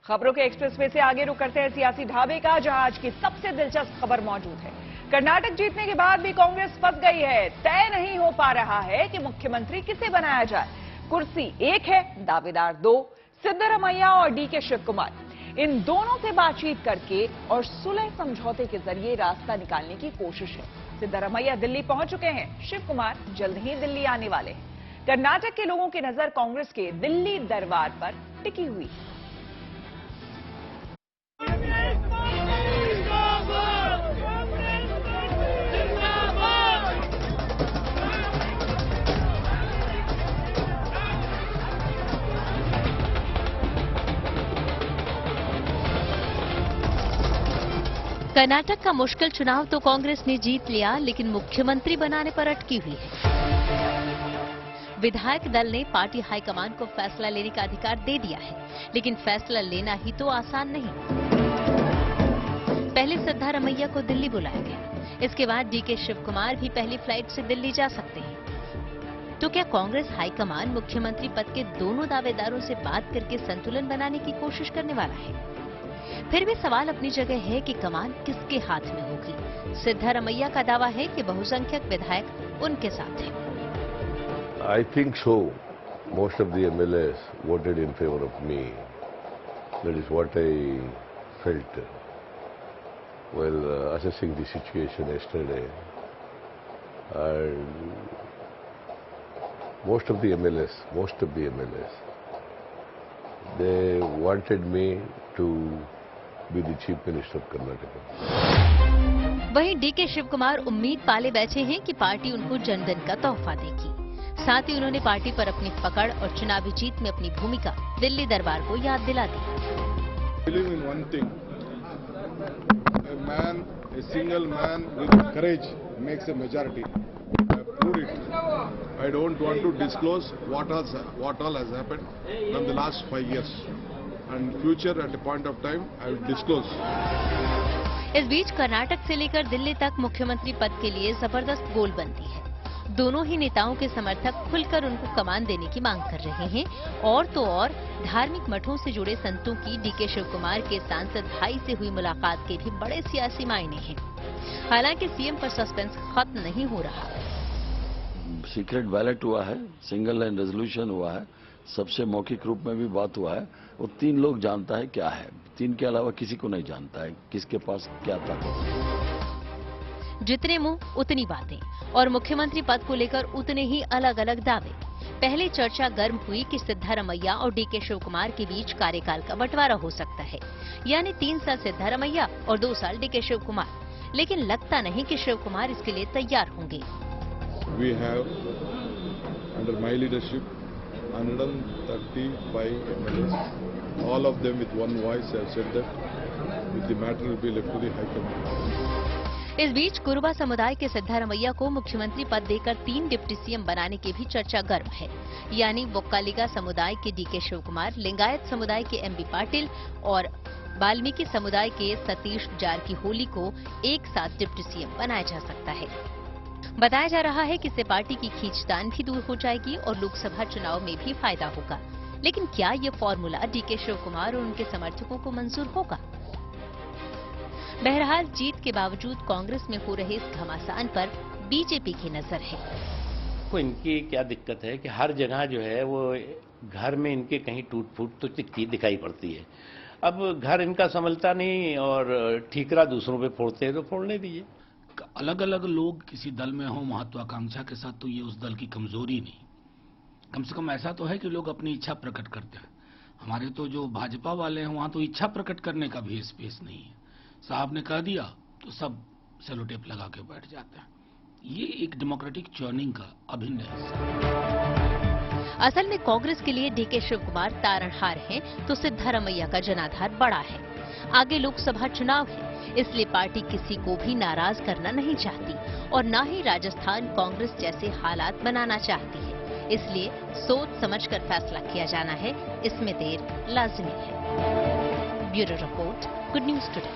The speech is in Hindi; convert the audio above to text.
खबरों के एक्सप्रेसवे से आगे रुक करते हैं सियासी ढाबे का, जहां आज की सबसे दिलचस्प खबर मौजूद है। कर्नाटक जीतने के बाद भी कांग्रेस फंस गई है। तय नहीं हो पा रहा है कि मुख्यमंत्री किसे बनाया जाए। कुर्सी एक है, दावेदार दो, सिद्धरमैया और डीके शिव कुमार। इन दोनों से बातचीत करके और सुलह समझौते के जरिए रास्ता निकालने की कोशिश है। सिद्धरमैया दिल्ली पहुंच चुके हैं, शिव कुमार जल्द ही दिल्ली आने वाले हैं। कर्नाटक के लोगों की नजर कांग्रेस के दिल्ली दरबार पर टिकी हुई है। कर्नाटक का मुश्किल चुनाव तो कांग्रेस ने जीत लिया, लेकिन मुख्यमंत्री बनाने पर अटकी हुई है। विधायक दल ने पार्टी हाईकमान को फैसला लेने का अधिकार दे दिया है, लेकिन फैसला लेना ही तो आसान नहीं। पहले सिद्धरमैया को दिल्ली बुलाया गया, इसके बाद डीके शिव कुमार भी पहली फ्लाइट से दिल्ली जा सकते हैं। तो क्या कांग्रेस हाईकमान मुख्यमंत्री पद के दोनों दावेदारों से बात करके संतुलन बनाने की कोशिश करने वाला है? फिर भी सवाल अपनी जगह है कि कमान किसके हाथ में होगी। सिद्धरमैया का दावा है कि बहुसंख्यक विधायक उनके साथ हैं। I think so. Most of the MLAs voted in favor of me. That is what I felt while assessing the situation yesterday. And most of the MLAs, they wanted me to be the Chief Minister of Karnataka. वहीं डीके शिव कुमार उम्मीद पाले बैठे हैं कि पार्टी उनको जनधन का तोहफा देगी। साथ ही उन्होंने पार्टी पर अपनी पकड़ और चुनावी जीत में अपनी भूमिका दिल्ली दरबार को याद दिला दी। Believe in one thing, a single man with courage makes a majority. I proved it. I don't want to disclose what all has happened from the last 5 years. And future at a point of time I will disclose. इस बीच कर्नाटक से लेकर दिल्ली तक मुख्यमंत्री पद के लिए जबरदस्त गोलबंदी है। दोनों ही नेताओं के समर्थक खुलकर उनको कमान देने की मांग कर रहे हैं। और तो और धार्मिक मठों से जुड़े संतों की डीके शिव कुमार के सांसद भाई से हुई मुलाकात के भी बड़े सियासी मायने हैं। हालांकि सीएम पर सस्पेंस खत्म नहीं हो रहा। सीक्रेट बैलेट हुआ है, सिंगल लाइन रेजोल्यूशन हुआ है, सबसे मौखिक रूप में भी बात हुआ है। वो 3 लोग जानता है क्या है, 3 के अलावा किसी को नहीं जानता है किसके पास क्या ताकत है। जितने मुंह उतनी बातें और मुख्यमंत्री पद को लेकर उतने ही अलग अलग दावे। पहले चर्चा गर्म हुई कि सिद्धरमैया और डीके शिव कुमार के बीच कार्यकाल का बंटवारा हो सकता है, यानी 3 साल सिद्धरमैया और 2 साल डीके शिव कुमार। लेकिन लगता नहीं कि शिव कुमार इसके लिए तैयार होंगे। We have under my leadership 135 MLAs. All of them with one voice have said that the matter will be left to the High Command. इस बीच कुरुबा समुदाय के सिद्धरमैया को मुख्यमंत्री पद देकर 3 डिप्टी सीएम बनाने की भी चर्चा गर्म है। यानी वोक्कालिगा समुदाय के डीके शिव कुमार, लिंगायत समुदाय के एमबी पाटिल और वाल्मीकि समुदाय के सतीश जारकीहोली को एक साथ डिप्टी सीएम बनाया जा सकता है। बताया जा रहा है कि इससे पार्टी की खींचतान भी दूर हो जाएगी और लोकसभा चुनाव में भी फायदा होगा। लेकिन क्या ये फॉर्मूला डीके शिव कुमार और उनके समर्थकों को मंजूर होगा? बहरहाल जीत के बावजूद कांग्रेस में हो रहे इस घमासान पर बीजेपी की नजर है। तो इनकी क्या दिक्कत है कि हर जगह जो है वो घर में इनके कहीं टूट फूट तो दिखाई पड़ती है। अब घर इनका संभलता नहीं और ठीकरा दूसरों पे फोड़ते हैं, तो फोड़ने दीजिए। अलग अलग लोग किसी दल में हो महत्वाकांक्षा के साथ, तो ये उस दल की कमजोरी नहीं। कम से कम ऐसा तो है कि लोग अपनी इच्छा प्रकट करते हैं। हमारे तो जो भाजपा वाले हैं वहां तो इच्छा प्रकट करने का भी स्पेस नहीं है। साहब ने कह दिया तो सब सेलोटेप लगा के बैठ जाते हैं। ये एक डेमोक्रेटिक चर्निंग का अभिन्न हिस्सा। असल में कांग्रेस के लिए डीके शिव कुमार तारणहार हैं, तो सिद्धरमैया का जनाधार बड़ा है। आगे लोकसभा चुनाव है, इसलिए पार्टी किसी को भी नाराज करना नहीं चाहती और न ही राजस्थान कांग्रेस जैसे हालात बनाना चाहती है। इसलिए सोच समझकर फैसला किया जाना है, इसमें देर लाजिमी है। Bureau report, good news today.